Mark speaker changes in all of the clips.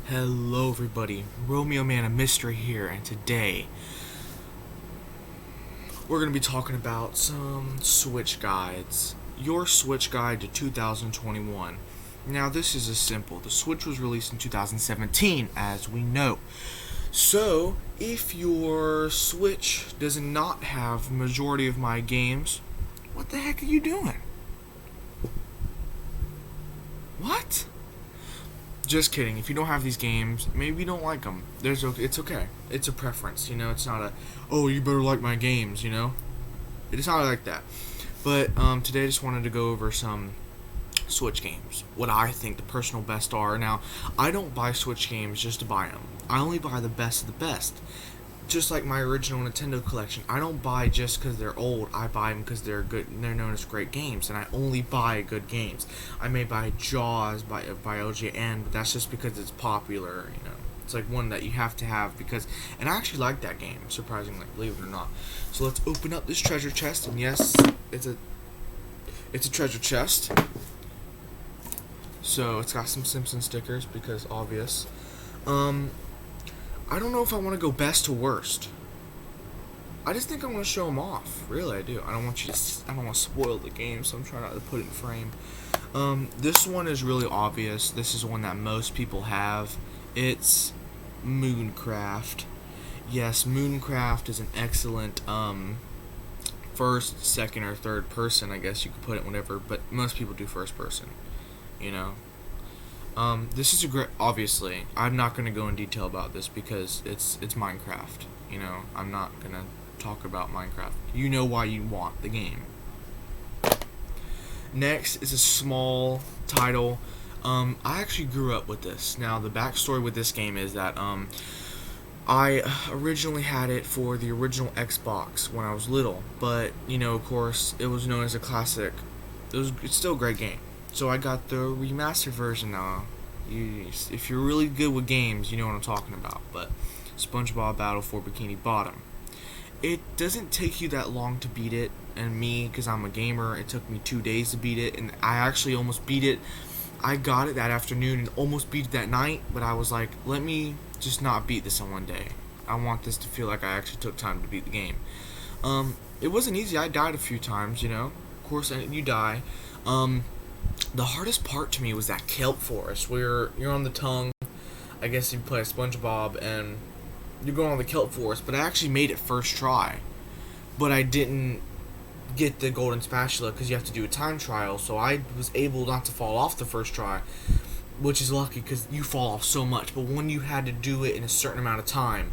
Speaker 1: Hello everybody, Romeo Man of Mystery here, and today we're going to be talking about some Switch guides. Your Switch guide to 2021. Now this is simple. The Switch was released in 2017, as we know. So, if your Switch does not have majority of my games, what the heck are you doing? What? Just kidding. If you don't have these games, maybe you don't like them. It's okay. It's a preference, you know. It's not oh, you better like my games, you know. It's not like that. But today I just wanted to go over some Switch games. What I think the personal best are. Now, I don't buy Switch games just to buy them. I only buy the best of the best. Just like my original Nintendo collection, I don't buy just because they're old. I buy them because they're good and they're known as great games, and I only buy good games. I may buy Jaws by OJN, but that's just because it's popular, you know. It's like one that you have to have because, and I actually like that game, surprisingly, believe it or not. So let's open up this treasure chest, and yes, it's a treasure chest. So it's got some Simpson stickers because obvious. I don't know if I want to go best to worst. I just think I want to show them off. Really, I do. I don't want to spoil the game, so I'm trying not to put it in frame. This one is really obvious. This is one that most people have. It's Mooncraft. Yes, Mooncraft is an excellent first, second, or third person. I guess you could put it whenever, but most people do first person. You know. This is a great. Obviously, I'm not going to go in detail about this because it's Minecraft. You know, I'm not going to talk about Minecraft. You know why you want the game. Next is a small title. I actually grew up with this. Now, the backstory with this game is that I originally had it for the original Xbox when I was little, but you know, of course, it was known as a classic. It's still a great game. So I got the remastered version now. If you're really good with games, you know what I'm talking about. But SpongeBob Battle for Bikini Bottom. It doesn't take you that long to beat it. And me, because I'm a gamer, it took me 2 days to beat it. And I actually almost beat it. I got it that afternoon and almost beat it that night. But I was like, let me just not beat this in one day. I want this to feel like I actually took time to beat the game. It wasn't easy. I died a few times, you know. Of course, you die. The hardest part to me was that kelp forest where you're on the tongue. I guess you play SpongeBob and you're going on the kelp forest, but I actually made it first try. But I didn't get the golden spatula because you have to do a time trial, so I was able not to fall off the first try, which is lucky because you fall off so much. But when you had to do it in a certain amount of time,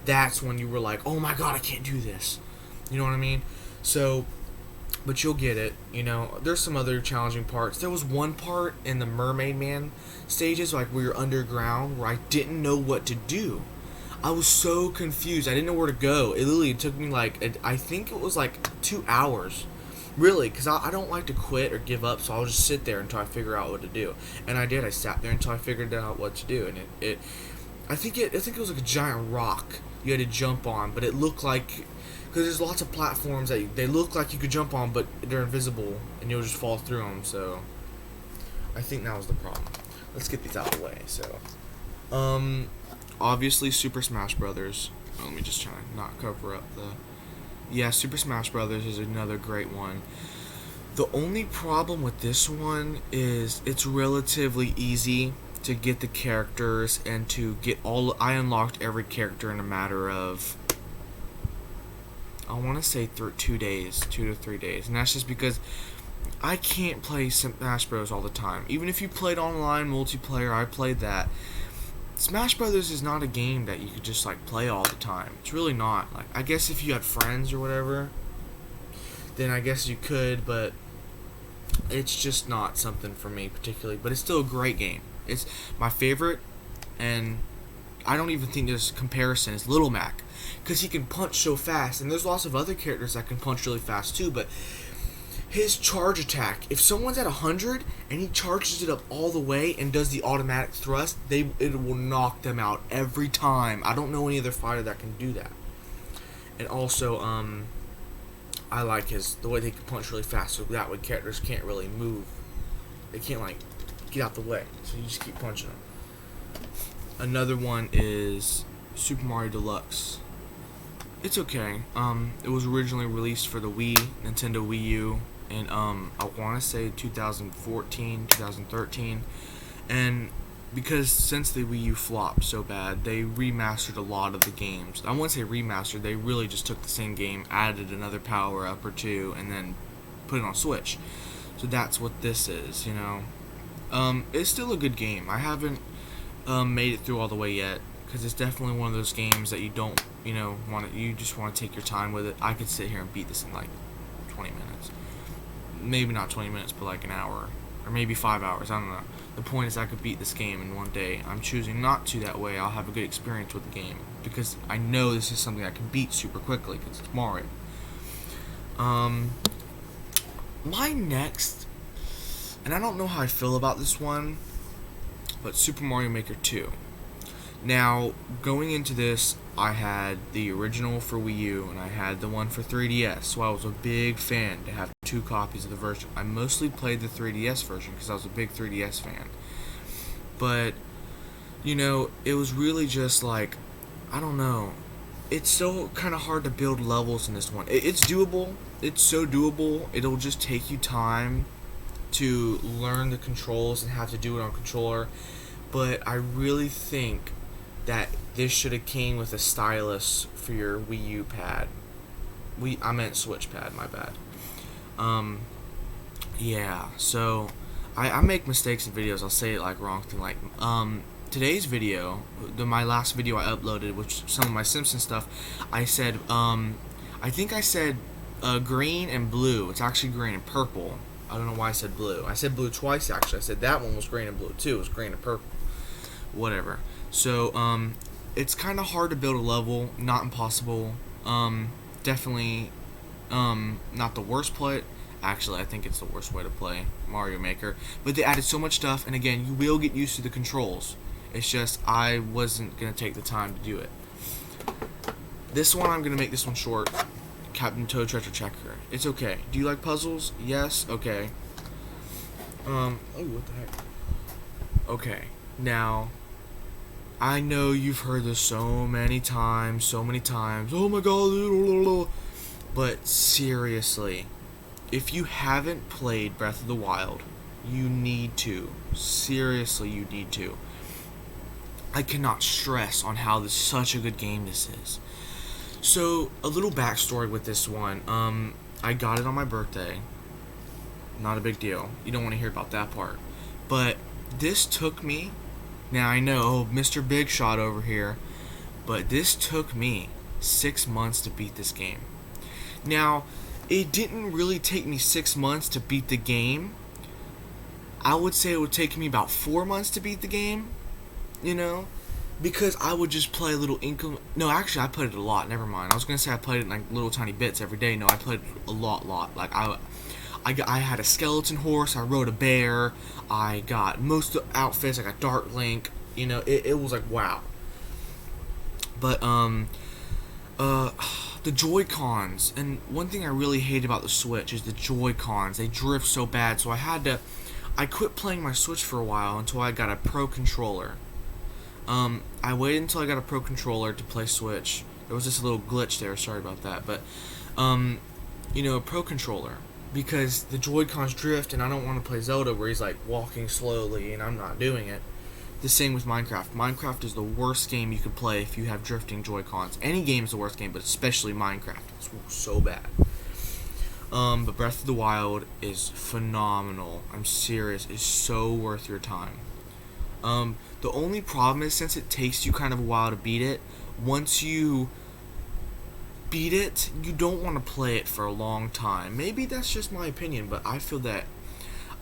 Speaker 1: that's when you were like, oh my god, I can't do this. You know what I mean? So, but you'll get it, you know. There's some other challenging parts. There was one part in the Mermaid Man stages, like where you're underground, where I didn't know what to do. I was so confused. I didn't know where to go. It literally took me I think it was like 2 hours. Really, because I don't like to quit or give up, so I'll just sit there until I figure out what to do. And I did. I sat there until I figured out what to do. And I think it was like a giant rock you had to jump on, but it looked like, because there's lots of platforms that they look like you could jump on, but they're invisible, and you'll just fall through them, so I think that was the problem. Let's get these out of the way, so, obviously Super Smash Brothers. Let me just try to not cover up yeah, Super Smash Brothers is another great one. The only problem with this one is it's relatively easy to get the characters and to get I unlocked every character in a matter of, I want to say 2 days, 2 to 3 days, and that's just because I can't play Smash Bros. All the time. Even if you played online multiplayer, I played that. Smash Brothers is not a game that you could just like play all the time. It's really not. Like, I guess if you had friends or whatever, then I guess you could, but it's just not something for me particularly. But it's still a great game. It's my favorite, and I don't even think there's comparison. Is Little Mac, because he can punch so fast, and there's lots of other characters that can punch really fast too, but his charge attack, if someone's at 100 and he charges it up all the way and does the automatic thrust, it will knock them out every time. I don't know any other fighter that can do that. And also, I like the way they can punch really fast, so that way characters can't really move. They can't like get out the way, so you just keep punching them. Another one is Super Mario Deluxe. It's okay. It was originally released for the Wii, Nintendo Wii U, and I want to say 2014, 2013, and because since the Wii U flopped so bad, they remastered a lot of the games. I wouldn't say remastered; they really just took the same game, added another power up or two, and then put it on Switch. So that's what this is, you know. It's still a good game. I haven't made it through all the way yet, because it's definitely one of those games that you don't, you just want to take your time with it. I could sit here and beat this in like 20 minutes. Maybe not 20 minutes, but like an hour. Or maybe 5 hours, I don't know. The point is I could beat this game in one day. I'm choosing not to that way. I'll have a good experience with the game, because I know this is something I can beat super quickly, because it's Mario. My next, and I don't know how I feel about this one, but Super Mario Maker 2. Now, going into this, I had the original for Wii U, and I had the one for 3DS, so I was a big fan to have 2 copies of the version. I mostly played the 3DS version, because I was a big 3DS fan. But, it was really just like, I don't know. It's so kind of hard to build levels in this one. It's doable. It's so doable. It'll just take you time to learn the controls and have to do it on controller. But I really think that this should have came with a stylus for your Wii U pad. I meant Switch pad, my bad. Yeah, so I make mistakes in videos. I'll say it like wrong thing. Like, today's video, my last video I uploaded, which some of my Simpsons stuff, I said, I think I said green and blue. It's actually green and purple. I don't know why I said blue. I said blue twice, actually. I said that one was green and blue, too. It was green and purple. Whatever. So, it's kind of hard to build a level. Not impossible. Definitely, not the worst play. Actually, I think it's the worst way to play Mario Maker. But they added so much stuff, and again, you will get used to the controls. It's just, I wasn't going to take the time to do it. This one, I'm going to make this one short. Captain Toad Treasure Checker. It's okay. Do you like puzzles? Yes? Okay. Oh, what the heck? Okay. Now, I know you've heard this so many times. Oh my god. But seriously, if you haven't played Breath of the Wild, you need to. Seriously, you need to. I cannot stress on how this is such a good game this is. So, a little backstory with this one. I got it on my birthday. Not a big deal. You don't want to hear about that part. But this took me, now I know, Mr. Big Shot over here, but this took me 6 months to beat this game. Now, it didn't really take me 6 months to beat the game. I would say it would take me about 4 months to beat the game, because I would just play a little No, actually, I played it a lot. Never mind. I was gonna say I played it in like little tiny bits every day. No, I played it a lot. Like I had a skeleton horse. I rode a bear. I got most of the outfits. I got Dark Link. It was like wow. But the Joy-Cons, and one thing I really hate about the Switch is the Joy-Cons. They drift so bad. So I quit playing my Switch for a while until I got a Pro controller. I waited until I got a Pro controller to play Switch. There was just a little glitch there, sorry about that. But, a Pro controller. Because the Joy-Cons drift, and I don't want to play Zelda where he's, like, walking slowly, and I'm not doing it. The same with Minecraft. Minecraft is the worst game you could play if you have drifting Joy-Cons. Any game is the worst game, but especially Minecraft. It's so bad. But Breath of the Wild is phenomenal. I'm serious. It's so worth your time. The only problem is, since it takes you kind of a while to beat it, once you beat it, you don't want to play it for a long time. Maybe that's just my opinion, but I feel that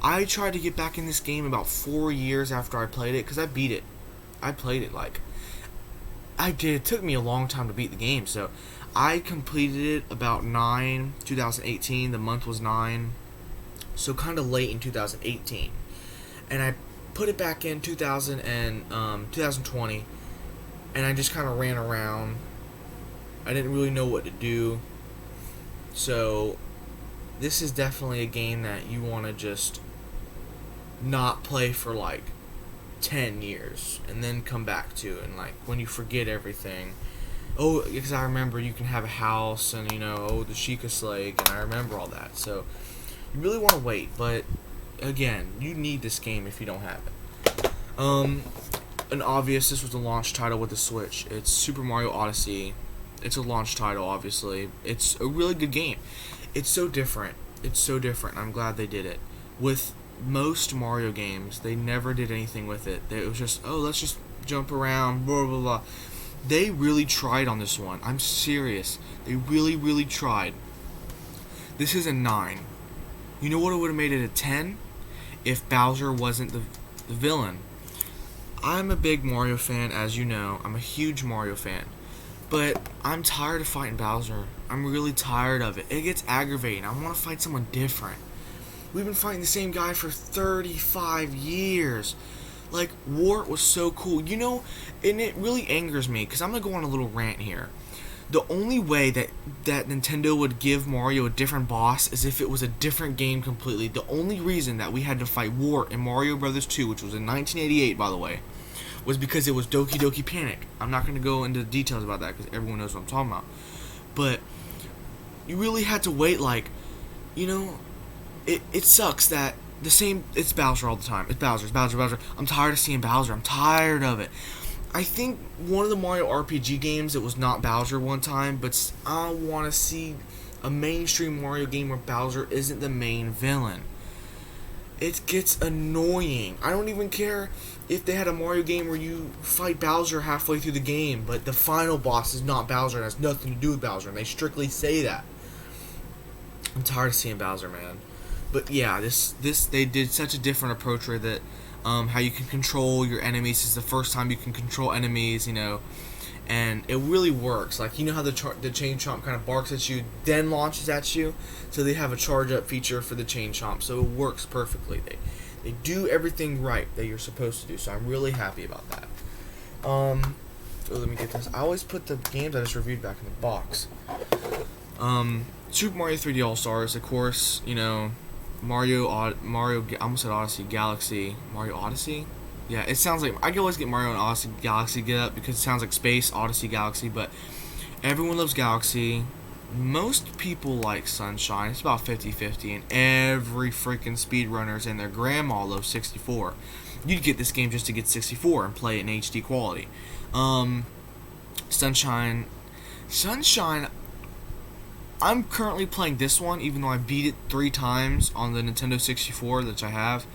Speaker 1: I tried to get back in this game about 4 years after I played it, because I beat it. I played it like I did. It took me a long time to beat the game, so I completed it about 2018. The month was 9, so kind of late in 2018, and I put it back in 2020, and I just kind of ran around. I didn't really know what to do. So this is definitely a game that you want to just not play for like 10 years and then come back to it, and like when you forget everything. Oh, because I remember you can have a house and the Sheikah Lake, and I remember all that. So you really want to wait, but again, you need this game if you don't have it. An obvious, this was the launch title with the Switch. It's Super Mario Odyssey. It's a launch title, obviously. It's a really good game. It's so different. It's so different. I'm glad they did it. With most Mario games, they never did anything with it. It was just, oh, let's just jump around, blah, blah, blah. They really tried on this one. I'm serious. They really, really tried. This is a 9. You know what would have made it a 10? If Bowser wasn't the villain. I'm a big Mario fan, as you know. I'm a huge Mario fan. But I'm tired of fighting Bowser. I'm really tired of it. It gets aggravating. I want to fight someone different. We've been fighting the same guy for 35 years. Like, Wart was so cool. And it really angers me, because I'm going to go on a little rant here. The only way that Nintendo would give Mario a different boss is if it was a different game completely. The only reason that we had to fight Wart in Mario Bros. 2, which was in 1988, by the way, was because it was Doki Doki Panic. I'm not going to go into the details about that because everyone knows what I'm talking about. But you really had to wait, it sucks that it's Bowser all the time. It's Bowser. I'm tired of seeing Bowser. I'm tired of it. I think one of the Mario RPG games, it was not Bowser one time, but I want to see a mainstream Mario game where Bowser isn't the main villain. It gets annoying. I don't even care if they had a Mario game where you fight Bowser halfway through the game, but the final boss is not Bowser and has nothing to do with Bowser, and they strictly say that. I'm tired of seeing Bowser, man. But yeah, this they did such a different approach with it. How you can control your enemies. This is the first time you can control enemies, and it really works. Like, how the Chain Chomp kind of barks at you, then launches at you, so they have a charge up feature for the Chain Chomp, so it works perfectly. They do everything right that you're supposed to do, so I'm really happy about that. So let me get this. I always put the games I just reviewed back in the box. Super Mario 3D All Stars, of course. Mario, I almost said Odyssey, Galaxy, Mario Odyssey? Yeah, it sounds like, I can always get Mario and Odyssey, Galaxy get up because it sounds like space, Odyssey, Galaxy, but everyone loves Galaxy. Most people like Sunshine. It's about 50-50, and every freaking speedrunners and their grandma loves 64. You'd get this game just to get 64 and play it in HD quality. Sunshine, I'm currently playing this one, even though I beat it 3 times on the Nintendo 64, which I have.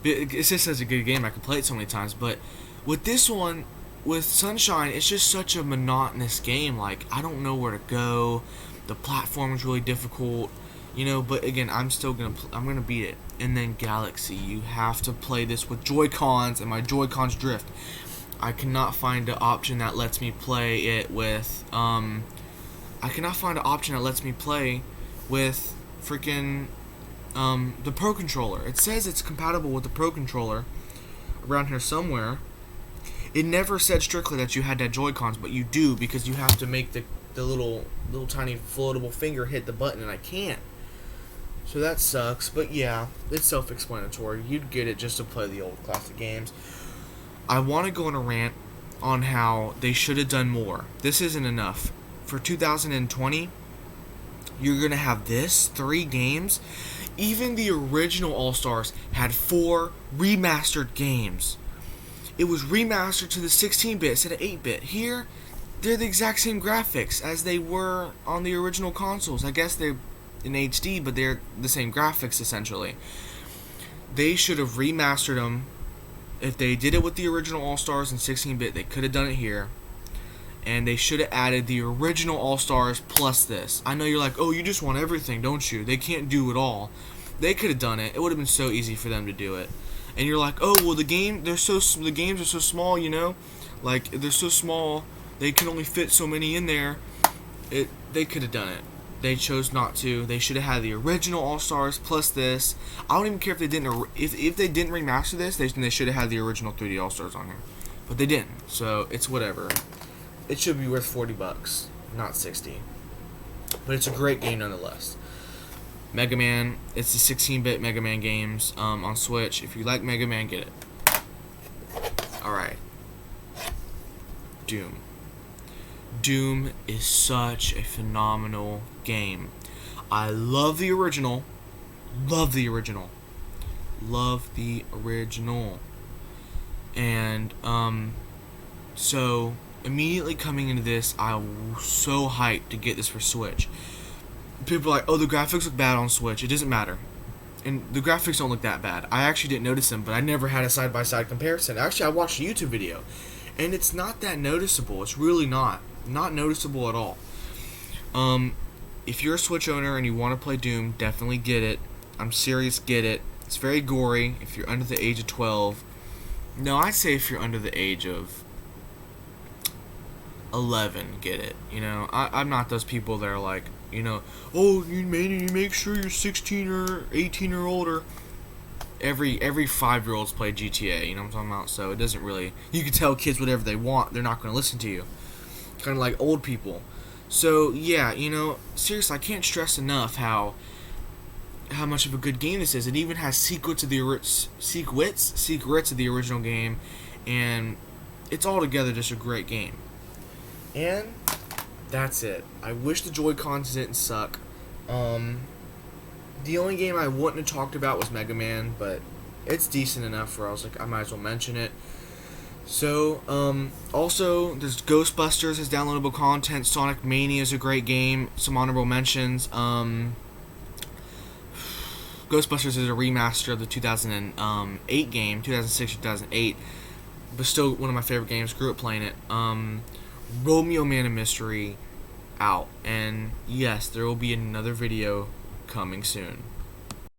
Speaker 1: It's just such a good game, I can play it so many times, but with this one, with Sunshine, it's just such a monotonous game. Like, I don't know where to go, the platform is really difficult, but again, I'm gonna beat it. And then Galaxy, you have to play this with Joy-Cons, and my Joy-Cons drift. I cannot find an option that lets me play it with, freaking the Pro Controller. It says it's compatible with the Pro Controller around here somewhere. It never said strictly that you had that Joy-Cons, but you do, because you have to make the little tiny floatable finger hit the button, and I can't. So that sucks, but yeah, it's self-explanatory. You'd get it just to play the old classic games. I want to go on a rant on how they should have done more. This isn't enough. For 2020, you're going to have 3 games. Even the original All-Stars had 4 remastered games. It was remastered to the 16-bit instead of 8-bit. Here, they're the exact same graphics as they were on the original consoles. I guess they're in HD, but they're the same graphics, essentially. They should have remastered them. If they did it with the original All-Stars in 16-bit, they could have done it here. And they should have added the original All-Stars plus this. I know you're like, oh, you just want everything, don't you? They can't do it all. They could have done it. It would have been so easy for them to do it. And you're like, oh, well, the games are so small, like, they're so small, they can only fit so many in there. They could have done it. They chose not to. They should have had the original All-Stars plus this. I don't even care if they didn't. If they didn't remaster this, they should have had the original 3D All-Stars on here. But they didn't. So it's whatever. It should be worth $40, not $60. But it's a great game nonetheless. Mega Man. It's the 16-bit Mega Man games on Switch. If you like Mega Man, get it. Doom. Doom is such a phenomenal game. I love the original. Love the original. Love the original. And, so, immediately coming into this, I was so hyped to get this for Switch. People are like, oh, the graphics look bad on Switch. It doesn't matter. And the graphics don't look that bad. I actually didn't notice them, but I never had a side-by-side comparison. Actually, I watched a YouTube video, and it's not that noticeable. It's really not. Not noticeable at all. If you're a Switch owner and you want to play Doom, definitely get it. I'm serious, get it. It's very gory if you're under the age of 12. No, I'd say if you're under the age of 11, get it. You know, I'm not those people that are like, you know, oh, you make sure you're 16 or 18 or older. Every 5-year-old's play GTA, you know what I'm talking about? So it doesn't really, you can tell kids whatever they want, they're not going to listen to you. Kind of like old people. So yeah, you know, seriously, I can't stress enough how much of a good game this is. It even has secrets of the original game, and it's altogether just a great game. And that's it. I wish the Joy-Cons didn't suck. The only game I wouldn't have talked about was Mega Man, but it's decent enough where I was like, I might as well mention it. So, also, there's Ghostbusters has downloadable content. Sonic Mania is a great game. Some honorable mentions. Ghostbusters is a remaster of the 2008 game, 2006-2008, but still one of my favorite games. Grew up playing it. Romeo Man of Mystery out, and yes, there will be another video coming soon.